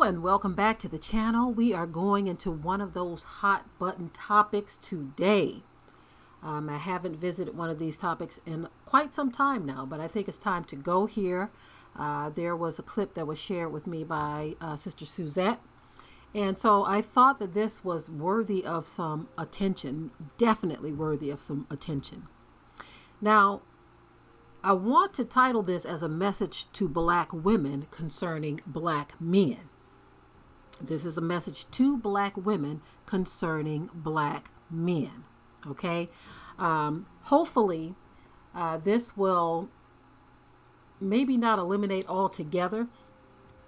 and welcome back to the channel. We are going into one of those hot button topics today. I haven't visited one of these topics in quite some time now, but I think it's time to go here. There was a clip that was shared with me by Sister Suzette, and so I thought that this was worthy of some attention, definitely worthy of some attention. Now, I want to title this as a message to black women concerning black men. This is a message to black women concerning black men. Okay. Hopefully, this will maybe not eliminate altogether,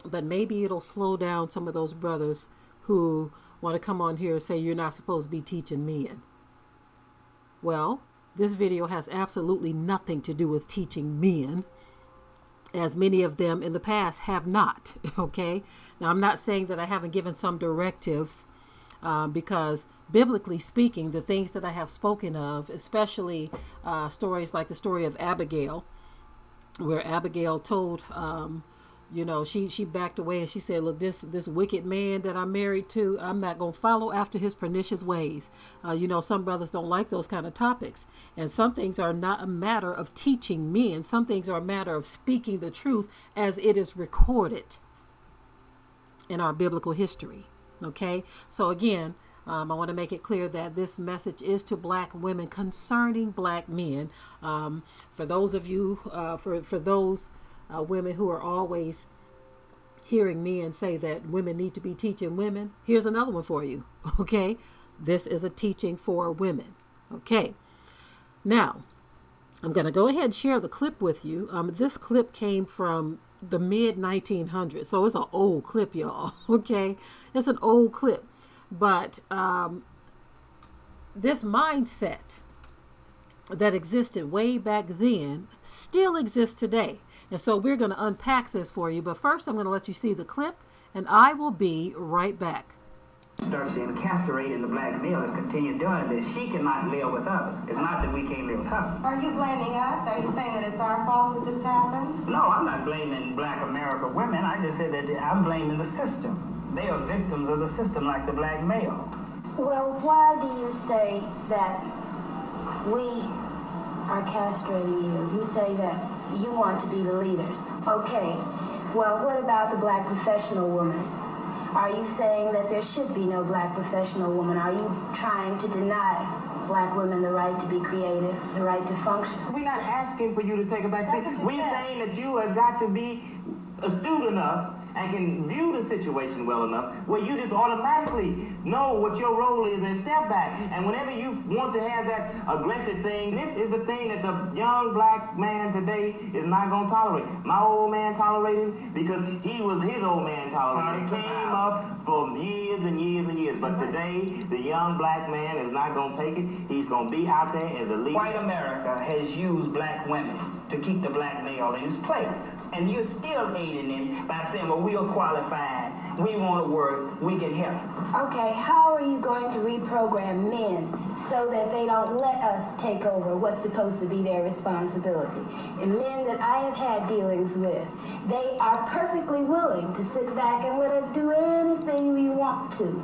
but maybe it'll slow down some of those brothers who want to come on here and say you're not supposed to be teaching men. Well, this video has absolutely nothing to do with teaching men, as many of them in the past have not. Okay. Now, I'm not saying that I haven't given some directives, because biblically speaking, the things that I have spoken of, especially stories like the story of Abigail, where Abigail told, she backed away and she said, look, this wicked man that I'm married to, I'm not going to follow after his pernicious ways. Some brothers don't like those kind of topics. And some things are not a matter of teaching men. Some things are a matter of speaking the truth as it is recorded in our biblical history. Okay. So again, I want to make it clear that this message is to black women concerning black men. For those of you, for those women who are always hearing men say that women need to be teaching women, here's another one for you. Okay. This is a teaching for women. Okay. Now, I'm going to go ahead and share the clip with you. This clip came from the mid 1900s. So it's an old clip, y'all. Okay. It's an old clip, but this mindset that existed way back then still exists today. And so we're going to unpack this for you. But first, I'm going to let you see the clip, and I will be right back. Start saying castrating the black male has continued doing this. She cannot live with us. It's not that we can't live with her. Are you blaming us? Are you saying that it's our fault that this happened? No, I'm not blaming black America women. I just said that I'm blaming the system. They are victims of the system like the black male. Well, why do you say that we are castrating you? You say that you want to be the leaders. Okay. Well, what about the black professional woman? Are you saying that there should be no black professional woman? Are you trying to deny black women the right to be creative, the right to function? We're not asking for you to take a back seat. We're saying that you have got to be astute enough and can view the situation well enough where you just automatically know what your role is and step back. And whenever you want to have that aggressive thing, this is the thing that the young black man today is not going to tolerate. My old man tolerated it because his old man tolerated it. It came up for years and years and years. But today, the young black man is not going to take it. He's going to be out there as a leader. White America has used black women to keep the black male in his place. And you're still aiding him by saying, well, we are qualified, we want to work, we can help. Okay, how are you going to reprogram men so that they don't let us take over what's supposed to be their responsibility? And men that I have had dealings with, they are perfectly willing to sit back and let us do anything we want to.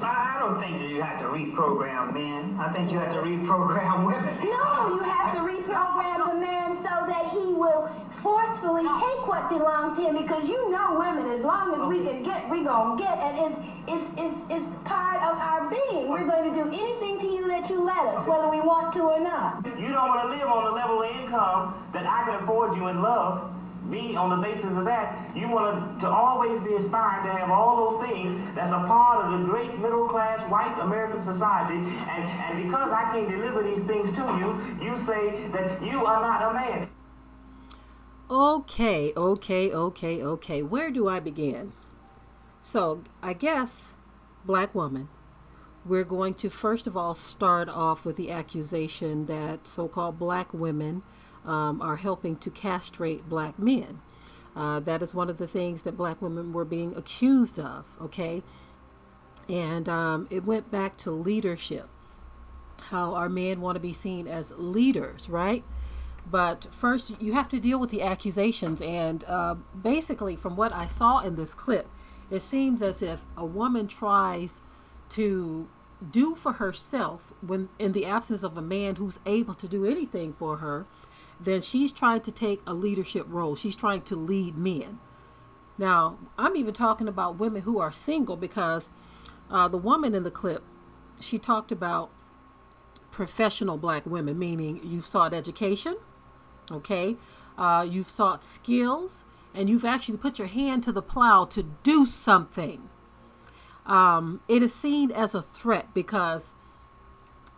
I don't think that you have to reprogram men. I think you have to reprogram women. No, you have to reprogram the man so that he will forcefully take what belongs to him, because you know women, as long as we can get, we're going to get, and it's part of our being. We're going to do anything to you that you let us, whether we want to or not. You don't want to live on the level of income that I can afford you and love. Be on the basis of that, you want to always be aspiring to have all those things that's a part of the great middle class white American society, and because I can't deliver these things to you, you say that you are not a man. Okay. Where do I begin? So I guess, black woman, we're going to first of all start off with the accusation that so-called black women are helping to castrate black men. That is one of the things that black women were being accused of. Okay. And it went back to leadership, how our men want to be seen as leaders, right? But first, you have to deal with the accusations. And basically, from what I saw in this clip, It seems as if a woman tries to do for herself when in the absence of a man who's able to do anything for her, then she's trying to take a leadership role. She's trying to lead men. Now, I'm even talking about women who are single, because the woman in the clip, she talked about professional black women, meaning you've sought education, okay? You've sought skills, and you've actually put your hand to the plow to do something. It is seen as a threat because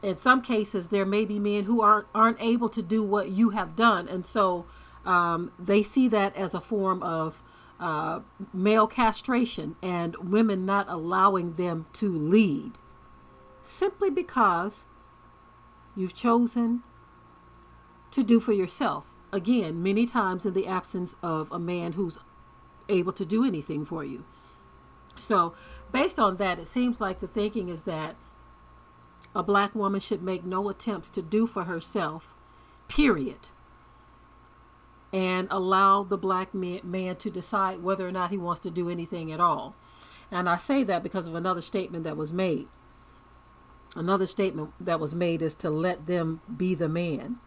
in some cases there may be men who aren't able to do what you have done. And so they see that as a form of male castration and women not allowing them to lead simply because you've chosen to do for yourself. Again, many times in the absence of a man who's able to do anything for you. So based on that, it seems like the thinking is that a black woman should make no attempts to do for herself, period, and allow the black man to decide whether or not he wants to do anything at all. And I say that because of another statement that was made. Another statement that was made is to let them be the man.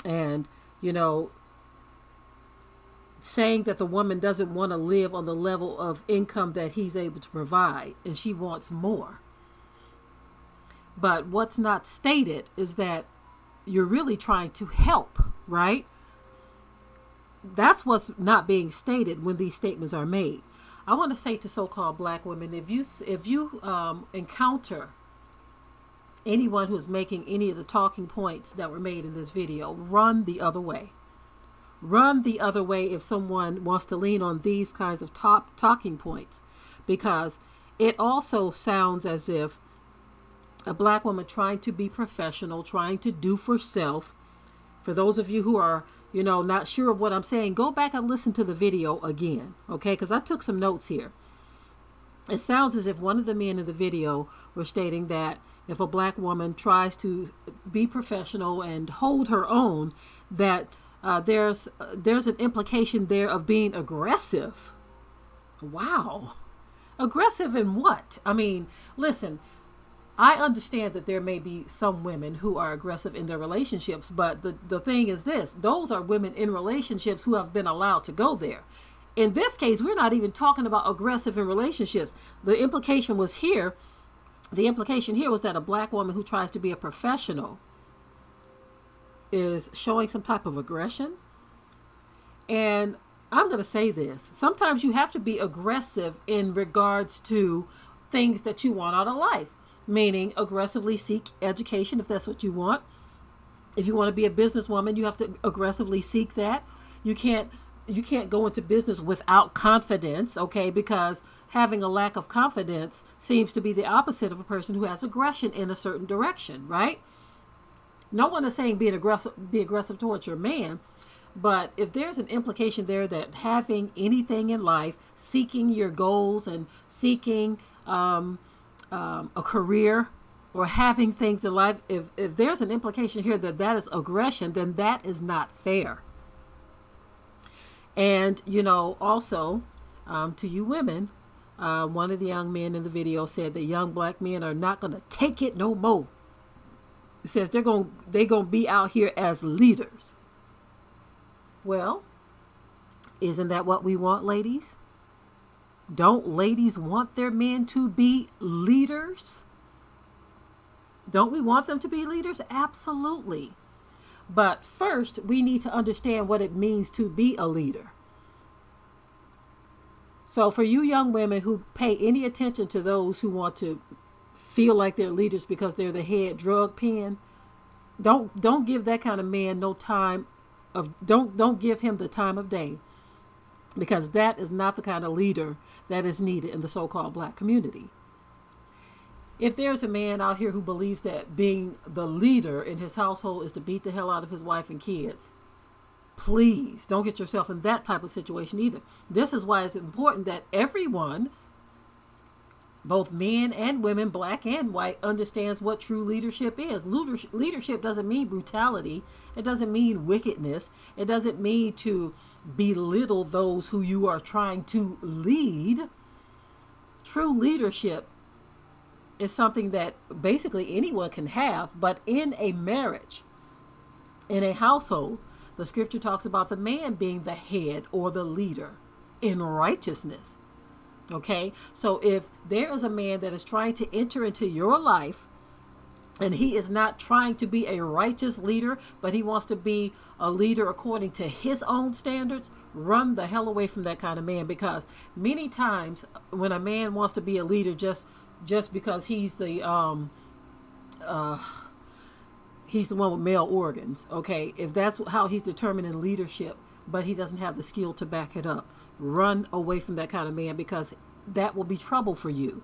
And, you know, saying that the woman doesn't want to live on the level of income that he's able to provide, and she wants more. But what's not stated is that you're really trying to help, right? That's what's not being stated when these statements are made. I want to say to so-called black women, if you encounter anyone who's making any of the talking points that were made in this video, run the other way. Run the other way if someone wants to lean on these kinds of talking points, because it also sounds as if a black woman trying to be professional, trying to do for self. For those of you who are, you know, not sure of what I'm saying, go back and listen to the video again, okay? Because I took some notes here. It sounds as if one of the men in the video were stating that if a black woman tries to be professional and hold her own, that there's an implication there of being aggressive. Wow. Aggressive in what? I mean, listen, I understand that there may be some women who are aggressive in their relationships, but the thing is this, those are women in relationships who have been allowed to go there. In this case, we're not even talking about aggressive in relationships. The implication here was that a black woman who tries to be a professional is showing some type of aggression. And I'm going to say this. Sometimes you have to be aggressive in regards to things that you want out of life, meaning aggressively seek education if that's what you want. If you want to be a businesswoman, you have to aggressively seek that. You can't go into business without confidence, okay? Because having a lack of confidence seems to be the opposite of a person who has aggression in a certain direction, right? No one is saying be aggressive towards your man, but if there's an implication there that having anything in life, seeking your goals and seeking a career or having things in life, if there's an implication here that is aggression, then that is not fair. And, you know, also to you women, one of the young men in the video said that young black men are not going to take it no more. It says they're going to be out here as leaders. Well, isn't that what we want, ladies? Don't ladies want their men to be leaders? Don't we want them to be leaders? Absolutely. But first, we need to understand what it means to be a leader. So for you young women who pay any attention to those who want to feel like they're leaders because they're the head drug pen, don't give that kind of man don't give him the time of day, because that is not the kind of leader that is needed in the so-called black community. If there's a man out here who believes that being the leader in his household is to beat the hell out of his wife and kids, please don't get yourself in that type of situation either. This is why it's important that everyone, both men and women, black and white, understands what true leadership is. Leadership doesn't mean brutality. It doesn't mean wickedness. It doesn't mean to belittle those who you are trying to lead. True leadership is something that basically anyone can have, but in a marriage, in a household, the scripture talks about the man being the head or the leader in righteousness. Okay, so if there is a man that is trying to enter into your life and he is not trying to be a righteous leader, but he wants to be a leader according to his own standards, run the hell away from that kind of man. Because many times when a man wants to be a leader just because he's the one with male organs, okay, if that's how he's determining leadership, but he doesn't have the skill to back it up, run away from that kind of man, because that will be trouble for you.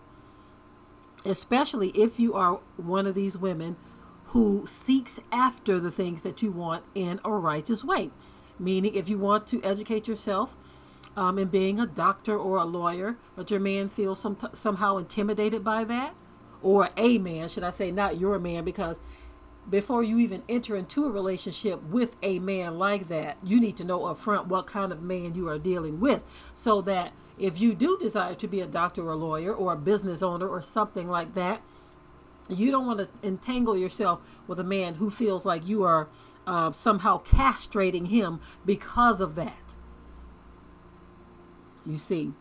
Especially if you are one of these women who seeks after the things that you want in a righteous way. Meaning, if you want to educate yourself in being a doctor or a lawyer, but your man feels somehow intimidated by that, or a man, should I say, not your man, because before you even enter into a relationship with a man like that, you need to know up front what kind of man you are dealing with, so that if you do desire to be a doctor or a lawyer or a business owner or something like that, you don't want to entangle yourself with a man who feels like you are somehow castrating him because of that. You see.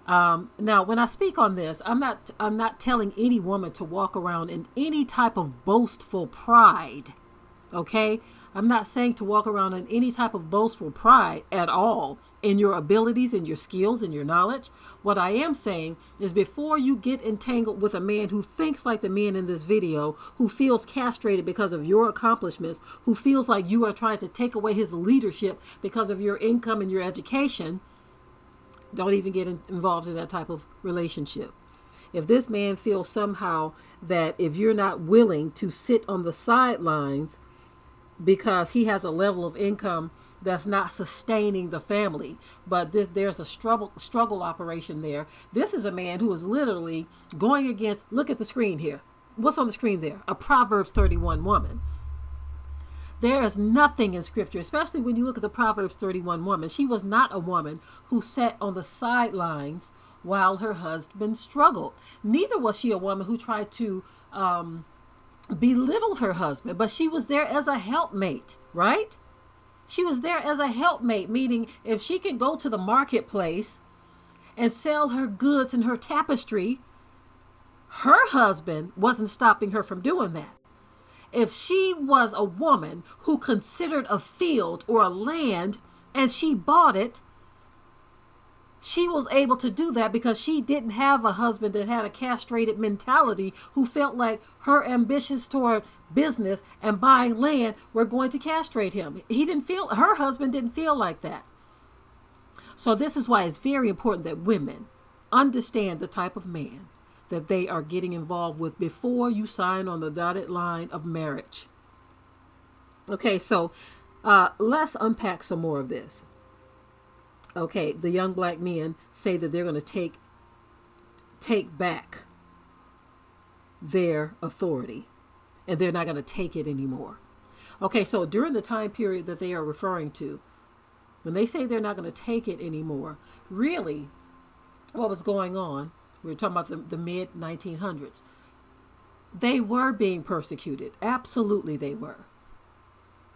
Now, when I speak on this, I'm not telling any woman to walk around in any type of boastful pride. Okay? I'm not saying to walk around in any type of boastful pride at all in your abilities, in your skills, in your knowledge. What I am saying is, before you get entangled with a man who thinks like the man in this video, who feels castrated because of your accomplishments, who feels like you are trying to take away his leadership because of your income and your education, don't even get involved in that type of relationship. If this man feels somehow that if you're not willing to sit on the sidelines because he has a level of income that's not sustaining the family, but there's a struggle operation there. This is a man who is literally going against, look at the screen here. What's on the screen there? A Proverbs 31 woman. There is nothing in scripture, especially when you look at the Proverbs 31 woman. She was not a woman who sat on the sidelines while her husband struggled. Neither was she a woman who tried to belittle her husband, but she was there as a helpmate, right? She was there as a helpmate, meaning if she could go to the marketplace and sell her goods and her tapestry, her husband wasn't stopping her from doing that. If she was a woman who considered a field or a land and she bought it, she was able to do that because she didn't have a husband that had a castrated mentality, who felt like her ambitions toward business and buying land were going to castrate him. Her husband didn't feel like that. So this is why it's very important that women understand the type of man that they are getting involved with before you sign on the dotted line of marriage. Okay, so let's unpack some more of this. Okay, the young black men say that they're going to take back their authority, and they're not going to take it anymore. Okay, so during the time period that they are referring to, when they say they're not going to take it anymore, really what was going on, we're talking about the mid-1900s. They were being persecuted. Absolutely they were.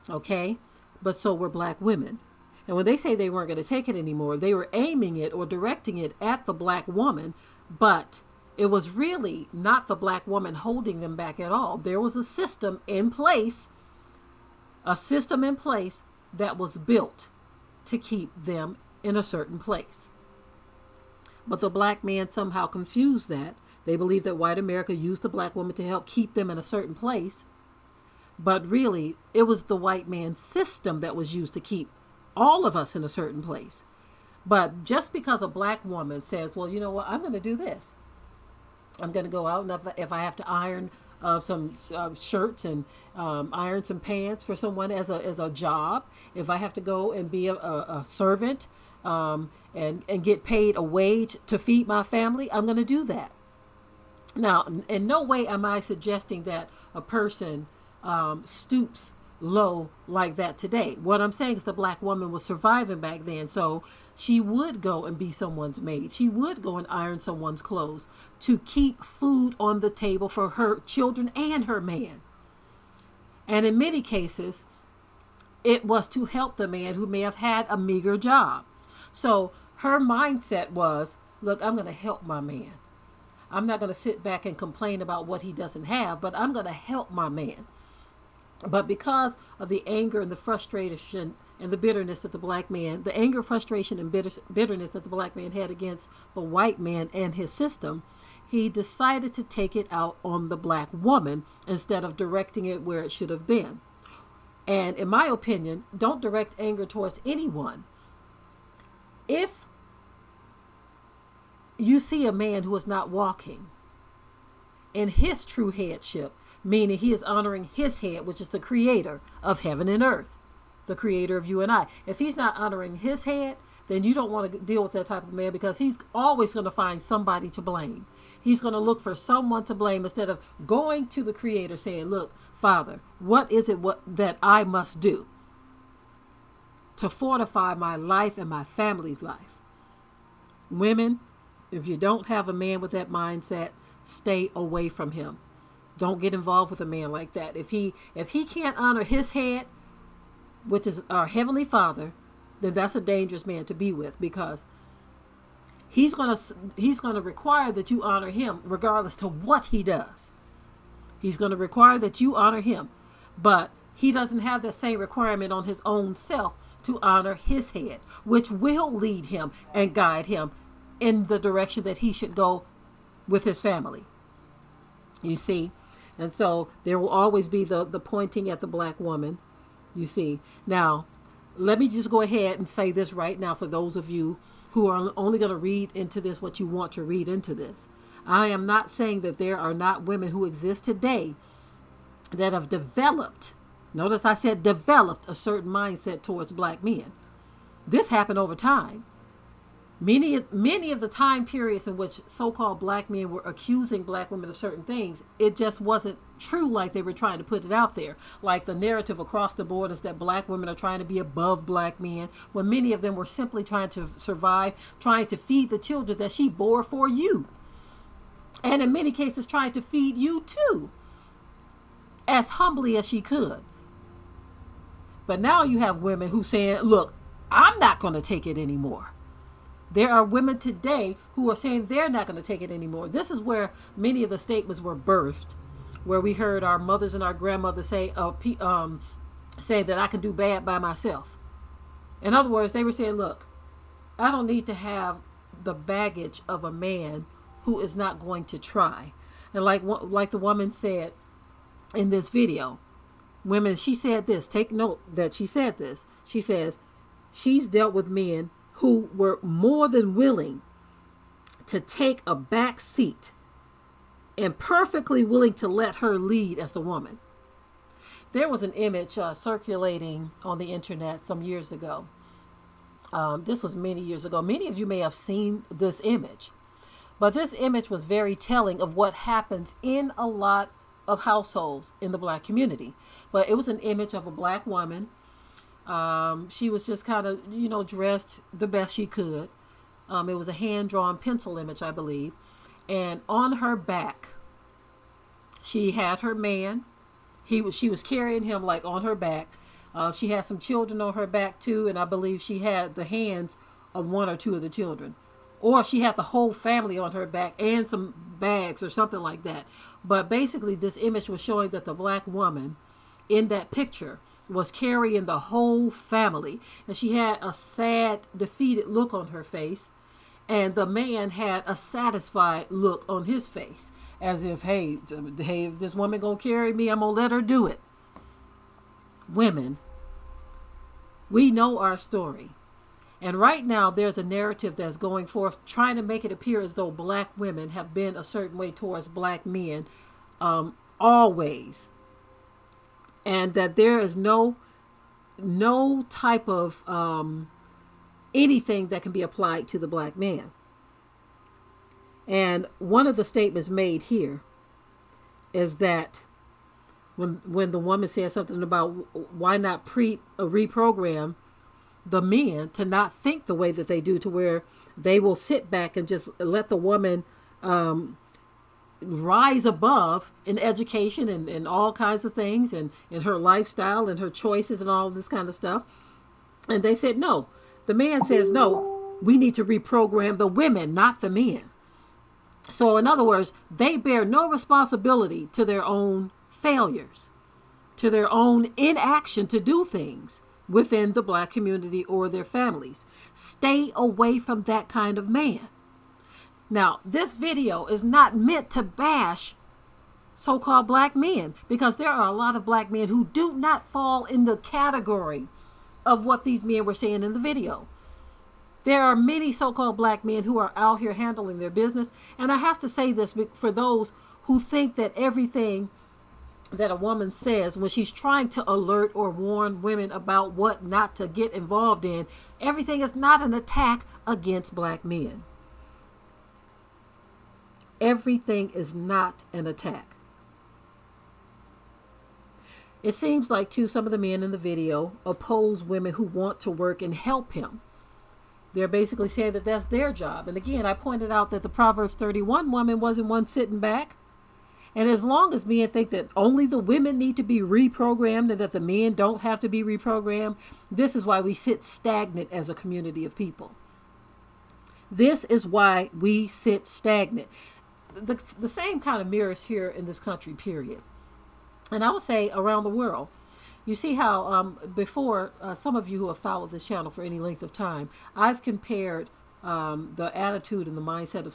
Okay? But so were black women. And when they say they weren't going to take it anymore, they were aiming it or directing it at the black woman, but it was really not the black woman holding them back at all. There was a system in place that was built to keep them in a certain place. But the black man somehow confused that. They believe that white America used the black woman to help keep them in a certain place. But really, it was the white man's system that was used to keep all of us in a certain place. But just because a black woman says, well, you know what, I'm going to do this. I'm going to go out, and if I have to iron some shirts and iron some pants for someone as a job, if I have to go and be a servant, and get paid a wage to feed my family, I'm going to do that. Now, in no way am I suggesting that a person stoops low like that today. What I'm saying is the black woman was surviving back then. So She would go and be someone's maid. She would go and iron someone's clothes to keep food on the table for her children and her man. And in many cases, it was to help the man who may have had a meager job. So her mindset was, look, I'm going to help my man. I'm not going to sit back and complain about what he doesn't have, but I'm going to help my man. But because of the anger and the frustration and the bitterness that the black man, the anger, frustration, and bitterness that the black man had against the white man and his system, he decided to take it out on the black woman instead of directing it where it should have been. And in my opinion, don't direct anger towards anyone. If you see a man who is not walking in his true headship, meaning he is honoring his head, which is the creator of heaven and earth, the creator of you and I. If he's not honoring his head, then you don't want to deal with that type of man, because he's always going to find somebody to blame. He's going to look for someone to blame instead of going to the creator saying, look, Father, what is it that I must do to fortify my life and my family's life? Women, if you don't have a man with that mindset, stay away from him. Don't get involved with a man like that. If he can't honor his head, which is our Heavenly Father, then that's a dangerous man to be with, because he's gonna require that you honor him regardless to what he does. He's going to require that you honor him, but he doesn't have that same requirement on his own self to honor his head, which will lead him and guide him in the direction that he should go with his family. You see? And so there will always be the pointing at the black woman, you see. Now, let me just go ahead and say this right now for those of you who are only going to read into this what you want to read into this. I am not saying that there are not women who exist today that have developed, notice I said developed, a certain mindset towards black men. This happened over time. Many of the time periods in which so-called black men were accusing black women of certain things, it just wasn't true like they were trying to put it out there. Like the narrative across the board is that black women are trying to be above black men, when many of them were simply trying to survive, trying to feed the children that she bore for you. And in many cases trying to feed you too, as humbly as she could. But now you have women who saying, look, I'm not going to take it anymore. There are women today who are saying they're not going to take it anymore. This is where many of the statements were birthed, where we heard our mothers and our grandmothers say that I can do bad by myself. In other words, they were saying, look, I don't need to have the baggage of a man who is not going to try. And like the woman said in this video, women, she said this, take note that she said this. She says she's dealt with men who were more than willing to take a back seat and perfectly willing to let her lead as the woman. There was an image circulating on the internet some years ago. This was many years ago. Many of you may have seen this image, but this image was very telling of what happens in a lot of households in the black community. But it was an image of a black woman. She was just kind of, dressed the best she could. It was a hand-drawn pencil image, I believe. And on her back, she had her man. She was carrying him like on her back. She had some children on her back too, and I believe she had the hands of one or two of the children. Or she had the whole family on her back and some bags or something like that. But basically this image was showing that the black woman in that picture was carrying the whole family. And she had a sad, defeated look on her face. And the man had a satisfied look on his face. As if, hey, if this woman gonna carry me, I'm gonna let her do it. Women, we know our story. And right now there's a narrative that's going forth trying to make it appear as though black women have been a certain way towards black men always. And that there is no type of anything that can be applied to the black man. And one of the statements made here is that when the woman said something about why not reprogram the men to not think the way that they do, to where they will sit back and just let the woman rise above in education and all kinds of things, and in her lifestyle and her choices and all this kind of stuff. And they said, no, the man says, no, we need to reprogram the women, not the men. So in other words, they bear no responsibility to their own failures, to their own inaction to do things within the black community or their families. Stay away from that kind of man. Now, this video is not meant to bash so-called black men, because there are a lot of black men who do not fall in the category of what these men were saying in the video. There are many so-called black men who are out here handling their business. And I have to say this for those who think that everything that a woman says when she's trying to alert or warn women about what not to get involved in, everything is not an attack against black men. Everything is not an attack. It seems like, too, some of the men in the video oppose women who want to work and help him. They're basically saying that that's their job. And again, I pointed out that the Proverbs 31 woman wasn't one sitting back. And as long as men think that only the women need to be reprogrammed and that the men don't have to be reprogrammed, this is why we sit stagnant as a community of people. This is why we sit stagnant. The same kind of mirrors here in this country, period. And I would say around the world. You see how before, some of you who have followed this channel for any length of time, I've compared the attitude and the mindset of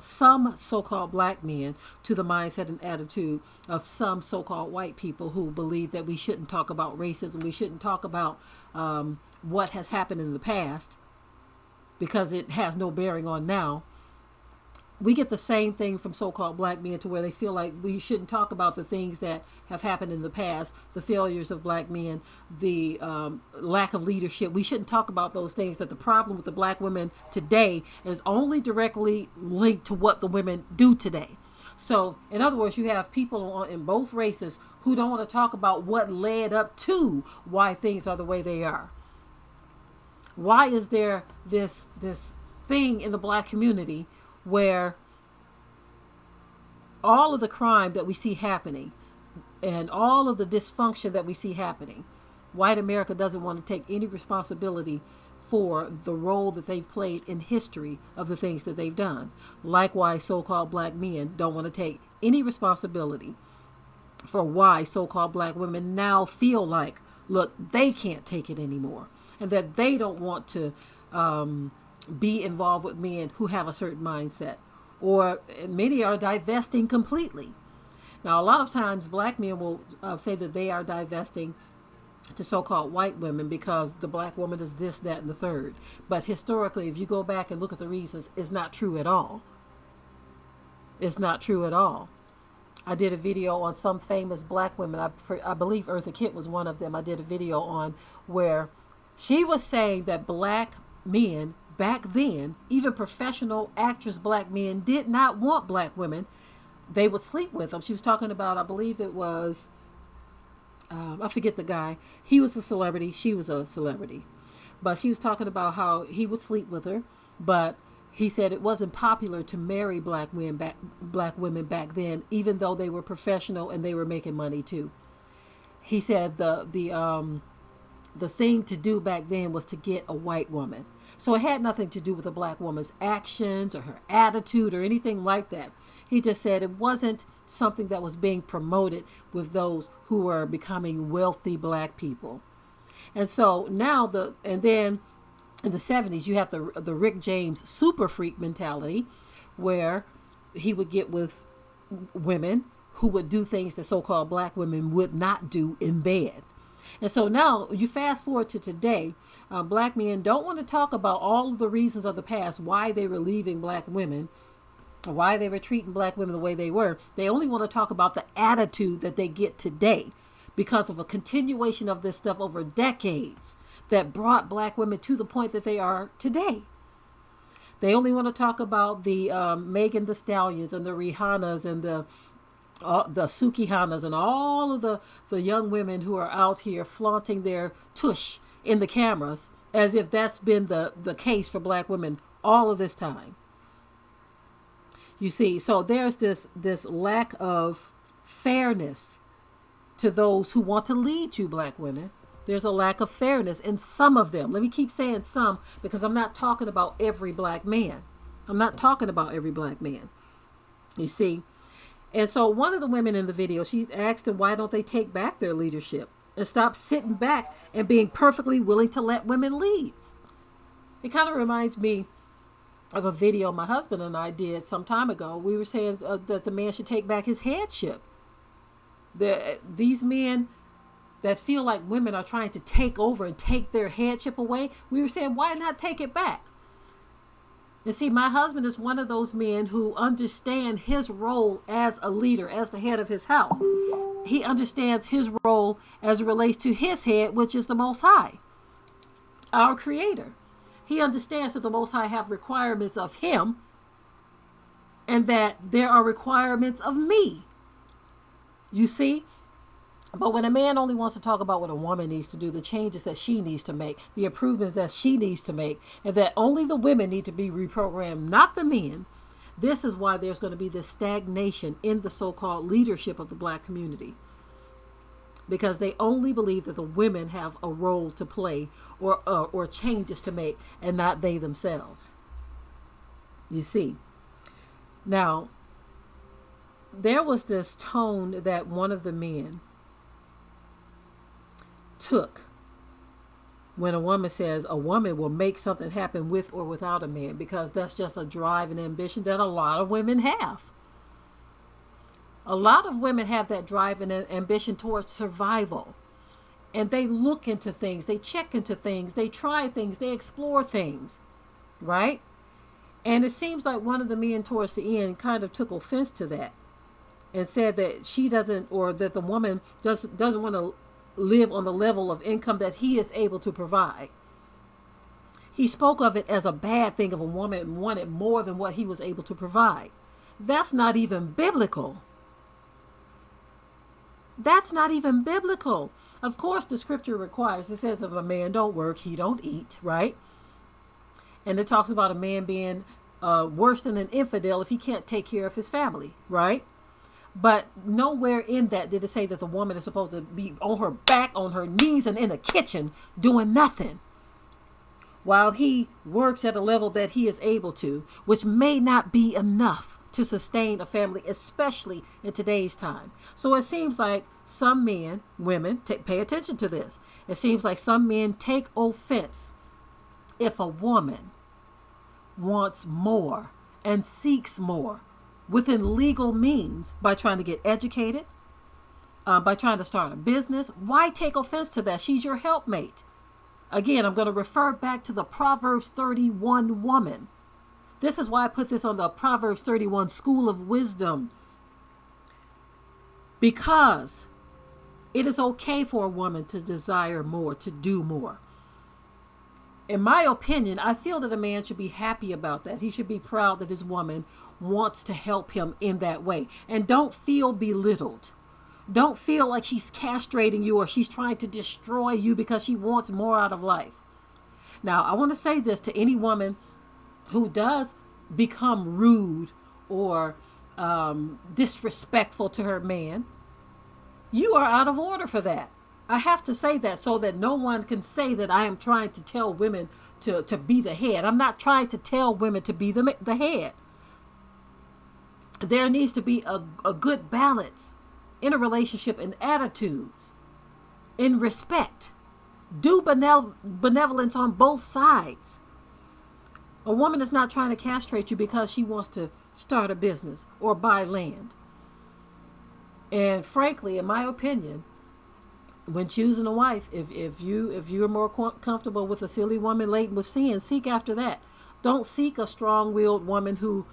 some so-called black men to the mindset and attitude of some so-called white people who believe that we shouldn't talk about racism. We shouldn't talk about what has happened in the past because it has no bearing on now. We get the same thing from so-called black men, to where they feel like we shouldn't talk about the things that have happened in the past, the failures of black men, the lack of leadership. We shouldn't talk about those things, that the problem with the black women today is only directly linked to what the women do today. So, in other words, you have people in both races who don't want to talk about what led up to why things are the way they are. Why is there this thing in the black community where all of the crime that we see happening and all of the dysfunction that we see happening, white America doesn't want to take any responsibility for the role that they've played in history of the things that they've done. Likewise, so-called black men don't want to take any responsibility for why so-called black women now feel like, look, they can't take it anymore, and that they don't want to be involved with men who have a certain mindset, or many are divesting completely. Now, a lot of times black men will say that they are divesting to so-called white women because the black woman is this, that, and the third. But historically, if you go back and look at the reasons, it's not true at all. It's not true at all. I did a video on some famous black women. I believe Eartha Kitt was one of them. I did a video on where she was saying that black men back then, even professional actress black men, did not want black women. They would sleep with them. She was talking about, I believe it was, I forget the guy. He was a celebrity. She was a celebrity. But she was talking about how he would sleep with her. But he said it wasn't popular to marry black women back then, even though they were professional and they were making money too. He said the thing to do back then was to get a white woman. So it had nothing to do with a black woman's actions or her attitude or anything like that. He just said it wasn't something that was being promoted with those who were becoming wealthy black people. And so now then in the 70s, you have the Rick James super freak mentality, where he would get with women who would do things that so-called black women would not do in bed. And so now you fast forward to today, black men don't want to talk about all of the reasons of the past, why they were leaving black women, or why they were treating black women the way they were. They only want to talk about the attitude that they get today because of a continuation of this stuff over decades that brought black women to the point that they are today. They only want to talk about the Megan Thee Stallions and the Rihannas and the Sukihanas and all of the young women who are out here flaunting their tush in the cameras as if that's been the case for black women all of this time. You see, so there's this lack of fairness to those who want to lead you, black women. There's a lack of fairness in some of them. Let me keep saying some, because I'm not talking about every black man. I'm not talking about every black man. You see? And so one of the women in the video, she asked them, why don't they take back their leadership and stop sitting back and being perfectly willing to let women lead? It kind of reminds me of a video my husband and I did some time ago. We were saying that the man should take back his headship. These men that feel like women are trying to take over and take their headship away, we were saying, why not take it back? And see, my husband is one of those men who understand his role as a leader, as the head of his house. He understands his role as it relates to his head, which is the Most High, our Creator. He understands that the Most High have requirements of him and that there are requirements of me. You see? But when a man only wants to talk about what a woman needs to do, the changes that she needs to make, the improvements that she needs to make, and that only the women need to be reprogrammed, not the men, this is why there's going to be this stagnation in the so-called leadership of the black community. Because they only believe that the women have a role to play or changes to make, and not they themselves. You see? Now, there was this tone that one of the men took when a woman says a woman will make something happen with or without a man, because that's just a drive and ambition that a lot of women have. A lot of women have that drive and ambition towards survival. And they look into things, they check into things, they try things, they explore things, right? And it seems like one of the men towards the end kind of took offense to that and said that she doesn't, or that the woman doesn't want to live on the level of income that he is able to provide. He spoke of it as a bad thing if a woman wanted more than what he was able to provide. That's not even biblical. That's not even biblical. Of course, the scripture requires, it says if a man don't work, he don't eat, right? And it talks about a man being worse than an infidel if he can't take care of his family, right? But nowhere in that did it say that the woman is supposed to be on her back, on her knees, and in the kitchen doing nothing, while he works at a level that he is able to, which may not be enough to sustain a family, especially in today's time. So it seems like some men, women, pay attention to this. It seems like some men take offense if a woman wants more and seeks more within legal means by trying to get educated, by trying to start a business. Why take offense to that? She's your helpmate. Again, I'm going to refer back to the Proverbs 31 woman. This is why I put this on the Proverbs 31 School of Wisdom. Because it is okay for a woman to desire more, to do more. In my opinion, I feel that a man should be happy about that. He should be proud that his woman wants to help him in that way. And don't feel belittled. Don't feel like she's castrating you or she's trying to destroy you because she wants more out of life. Now, I want to say this to any woman who does become rude or disrespectful to her man. You are out of order for that. I have to say that so that no one can say that I am trying to tell women to be the head. I'm not trying to tell women to be the head. There needs to be a good balance in a relationship, in attitudes, in respect. Do benevolence on both sides. A woman is not trying to castrate you because she wants to start a business or buy land. And frankly, in my opinion, when choosing a wife, if you're more comfortable with a silly woman laden with sin, seek after that. Don't seek a strong-willed woman who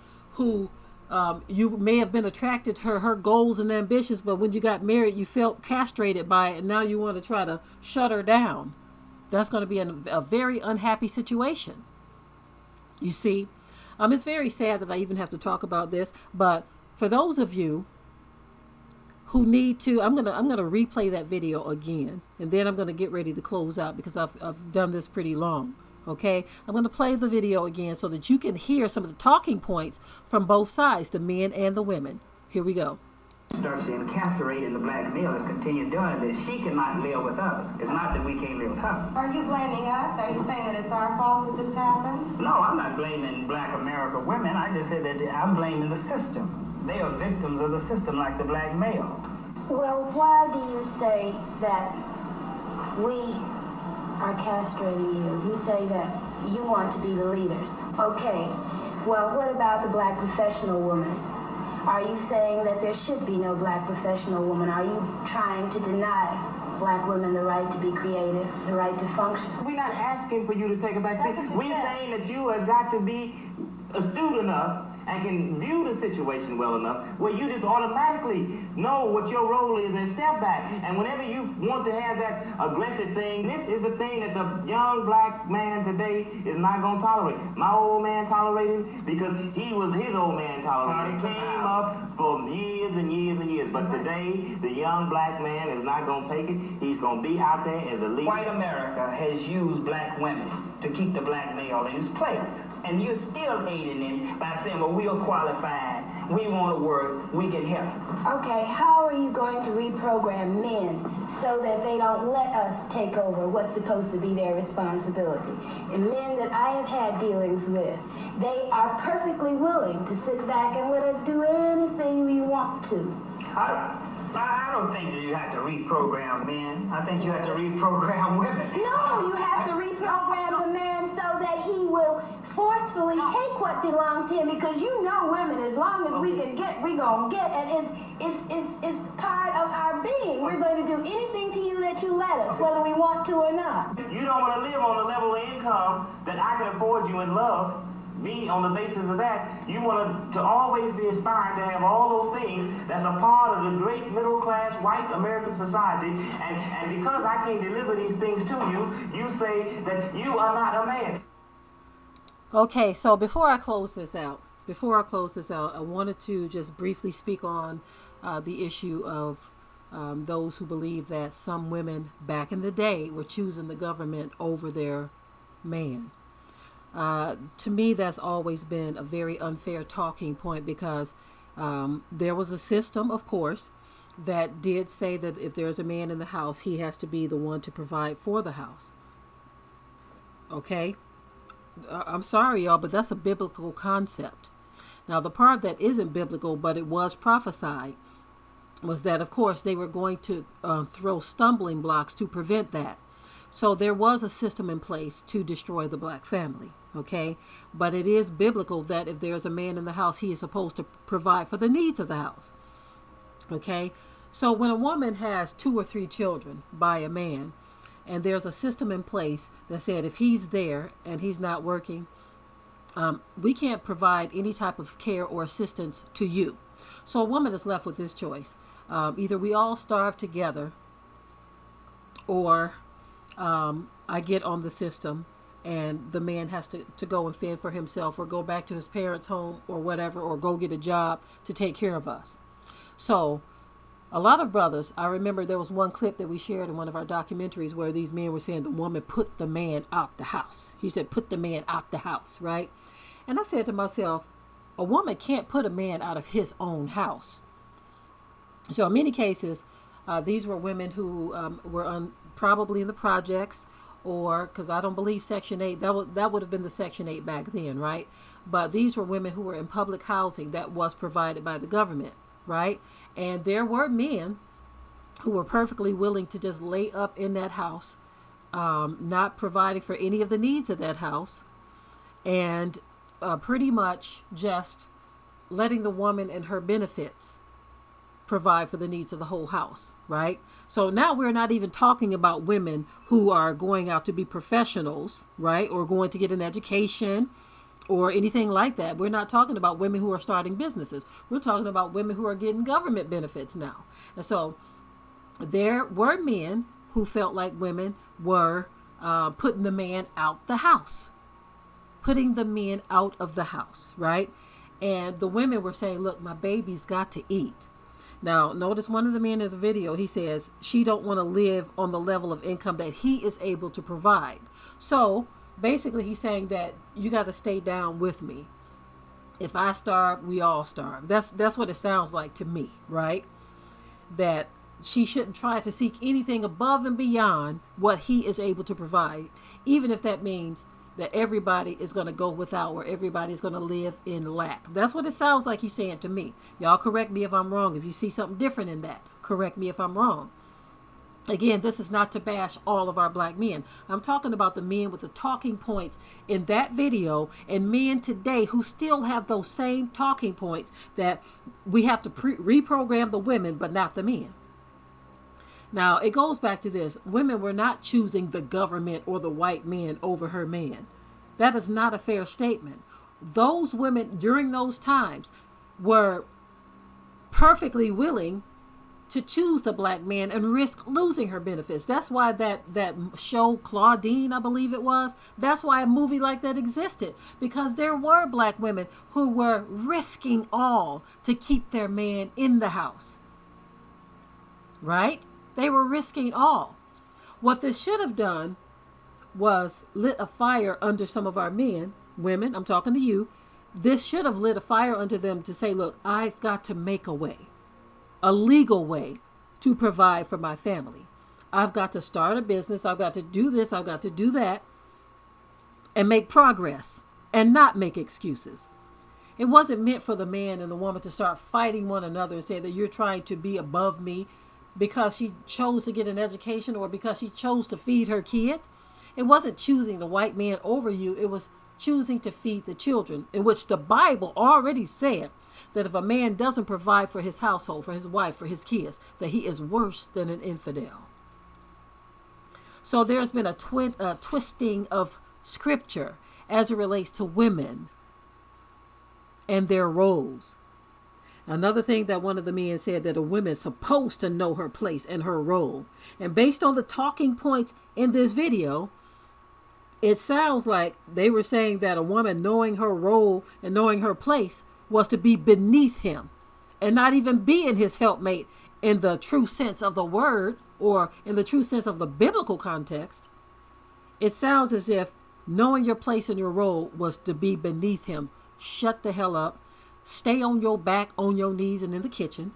you may have been attracted to her goals and ambitions, but when you got married, you felt castrated by it, and now you want to try to shut her down. That's going to be a very unhappy situation. You see, it's very sad that I even have to talk about this, but for those of you who need to, I'm gonna replay that video again, and then I'm gonna get ready to close out because I've done this pretty long. Okay, I'm going to play the video again so that you can hear some of the talking points from both sides, the men and the women. Here we go. Structure and castrating the black male has continued doing this. She cannot live with us. It's not that we can't live with her. Are you blaming us? Are you saying that it's our fault that this happened? No, I'm not blaming black America women. I just said that I'm blaming the system. They are victims of the system like the black male. Well, why do you say that we are castrating you? You say that you want to be the leaders. Okay. Well, what about the black professional woman? Are you saying that there should be no black professional woman? Are you trying to deny black women the right to be creative, the right to function? We're not asking for you to take a back seat. We're saying that you have got to be astute enough and can view the situation well enough where you just automatically know what your role is and step back. And whenever you want to have that aggressive thing, this is the thing that the young black man today is not going to tolerate. My old man tolerated it because his old man tolerated it. It came up for years and years and years. But today, the young black man is not going to take it. He's going to be out there as a leader. White America has used black women to keep the black male in his place. And you're still aiding him by saying, well, we are qualified, we want to work, we can help. Okay, how are you going to reprogram men so that they don't let us take over what's supposed to be their responsibility? And men that I have had dealings with, they are perfectly willing to sit back and let us do anything we want to. I don't think that you have to reprogram men. I think you have to reprogram women. No, you have to reprogram the man so that he will forcefully take what belongs to him, because you know women, as long as we can get, we're going to get, and it's part of our being. We're going to do anything to you that you let us, whether we want to or not. You don't want to live on a level of income that I can afford you and love me on the basis of that. You want to always be aspiring to have all those things that's a part of the great middle class white American society, and because I can't deliver these things to you, you say that you are not a man. Okay, so before I close this out, I wanted to just briefly speak on the issue of those who believe that some women back in the day were choosing the government over their man. To me, that's always been a very unfair talking point, because there was a system, of course, that did say that if there's a man in the house, he has to be the one to provide for the house. Okay? I'm sorry, y'all, but that's a biblical concept. Now, the part that isn't biblical, but it was prophesied, was that, of course, they were going to throw stumbling blocks to prevent that. So there was a system in place to destroy the black family, okay? But it is biblical that if there's a man in the house, he is supposed to provide for the needs of the house, okay? So when a woman has 2 or 3 children by a man, and there's a system in place that said if he's there and he's not working, we can't provide any type of care or assistance to you. So a woman is left with this choice. Either we all starve together, or I get on the system and the man has to go and fend for himself, or go back to his parents' home or whatever, or go get a job to take care of us. So a lot of brothers, I remember there was one clip that we shared in one of our documentaries where these men were saying the woman put the man out the house. He said, put the man out the house, right? And I said to myself, a woman can't put a man out of his own house. So in many cases, these were women who were probably in the projects, or, because I don't believe Section 8, that would have been the Section 8 back then, right? But these were women who were in public housing that was provided by the government, right? And there were men who were perfectly willing to just lay up in that house, not providing for any of the needs of that house, and pretty much just letting the woman and her benefits provide for the needs of the whole house, right? So now we're not even talking about women who are going out to be professionals, right? Or going to get an education or anything like that. We're not talking about women who are starting businesses. We're talking about women who are getting government benefits now. And so there were men who felt like women were putting the man out the house, putting the men out of the house, right? And the women were saying, look, my baby's got to eat. Now, notice one of the men in the video, he says she don't want to live on the level of income that he is able to provide. So basically he's saying that you got to stay down with me. If I starve, we all starve. That's what it sounds like to me, right? That she shouldn't try to seek anything above and beyond what he is able to provide, even if that means that everybody is going to go without, or everybody is going to live in lack. That's what it sounds like he's saying to me. Y'all correct me if I'm wrong. If you see something different in that, correct me if I'm wrong. Again, this is not to bash all of our black men. I'm talking about the men with the talking points in that video, and men today who still have those same talking points, that we have to reprogram the women, but not the men. Now, it goes back to this. Women were not choosing the government or the white man over her man. That is not a fair statement. Those women during those times were perfectly willing to choose the black man and risk losing her benefits. That's why that show, Claudine, I believe it was, that's why a movie like that existed. Because there were black women who were risking all to keep their man in the house. Right? They were risking all. What this should have done was lit a fire under some of our men, women, I'm talking to you. This should have lit a fire under them to say, look, I've got to make a way, a legal way to provide for my family. I've got to start a business. I've got to do this. I've got to do that, and make progress and not make excuses. It wasn't meant for the man and the woman to start fighting one another and say that you're trying to be above me because she chose to get an education or because she chose to feed her kids. It wasn't choosing the white man over you. It was choosing to feed the children, in which the Bible already said that if a man doesn't provide for his household, for his wife, for his kids, that he is worse than an infidel. So there's been a twisting of scripture as it relates to women and their roles. Another thing that one of the men said, that a woman is supposed to know her place and her role. And based on the talking points in this video, it sounds like they were saying that a woman knowing her role and knowing her place was to be beneath him and not even being his helpmate in the true sense of the word, or in the true sense of the biblical context. It sounds as if knowing your place and your role was to be beneath him. Shut the hell up. Stay on your back, on your knees, and in the kitchen.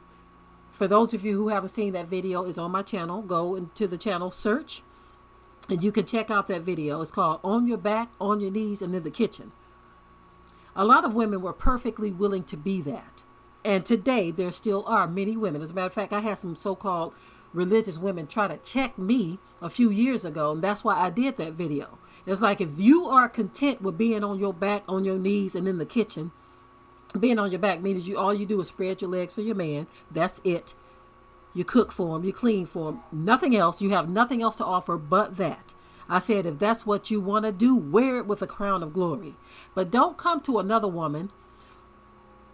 For those of you who haven't seen that video, it's on my channel. Go into the channel, search, and you can check out that video. It's called On Your Back, On Your Knees, and in the Kitchen. A lot of women were perfectly willing to be that. And today, there still are many women. As a matter of fact, I had some so-called religious women try to check me a few years ago, and that's why I did that video. It's like, if you are content with being on your back, on your knees, and in the kitchen, being on your back means all you do is spread your legs for your man. That's it. You cook for him. You clean for him. Nothing else. You have nothing else to offer but that. I said, if that's what you want to do, wear it with a crown of glory. But don't come to another woman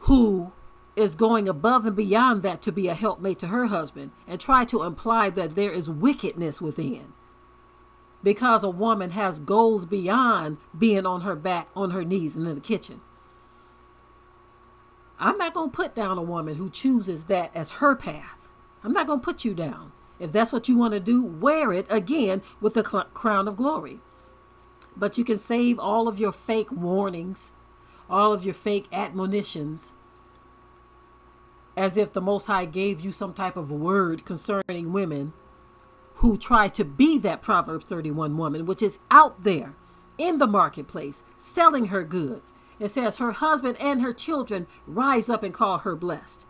who is going above and beyond that to be a helpmate to her husband and try to imply that there is wickedness within. Because a woman has goals beyond being on her back, on her knees, and in the kitchen. I'm not going to put down a woman who chooses that as her path. I'm not going to put you down. If that's what you want to do, wear it again with the crown of glory. But you can save all of your fake warnings, all of your fake admonitions, as if the Most High gave you some type of word concerning women who try to be that Proverbs 31 woman, which is out there in the marketplace, selling her goods. It says her husband and her children rise up and call her blessed.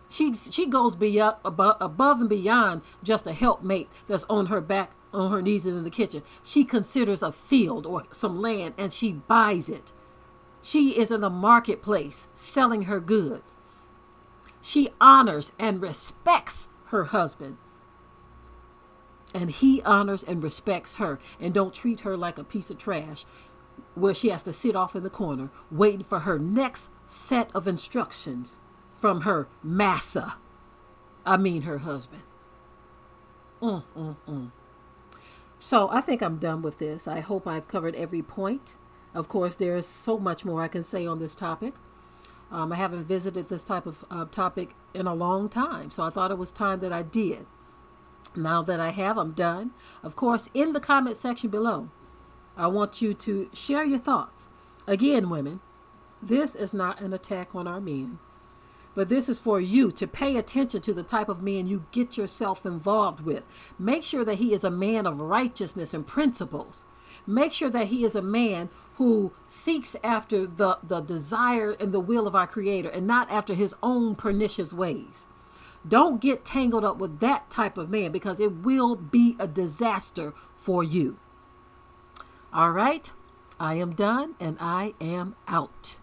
She goes above and beyond just a helpmate that's on her back, on her knees and in the kitchen. She considers a field or some land and she buys it. She is in the marketplace selling her goods. She honors and respects her husband. And he honors and respects her, and don't treat her like a piece of trash where she has to sit off in the corner waiting for her next set of instructions from her massa. I mean her husband. So I think I'm done with this. I hope I've covered every point. Of course, there's so much more I can say on this topic. I haven't visited this type of topic in a long time, so I thought it was time that I did. Now that I have, I'm done. Of course, in the comment section below, I want you to share your thoughts. Again, women, this is not an attack on our men, but this is for you to pay attention to the type of man you get yourself involved with. Make sure that he is a man of righteousness and principles. Make sure that he is a man who seeks after the desire and the will of our Creator and not after his own pernicious ways. Don't get tangled up with that type of man, because it will be a disaster for you. All right, I am done and I am out.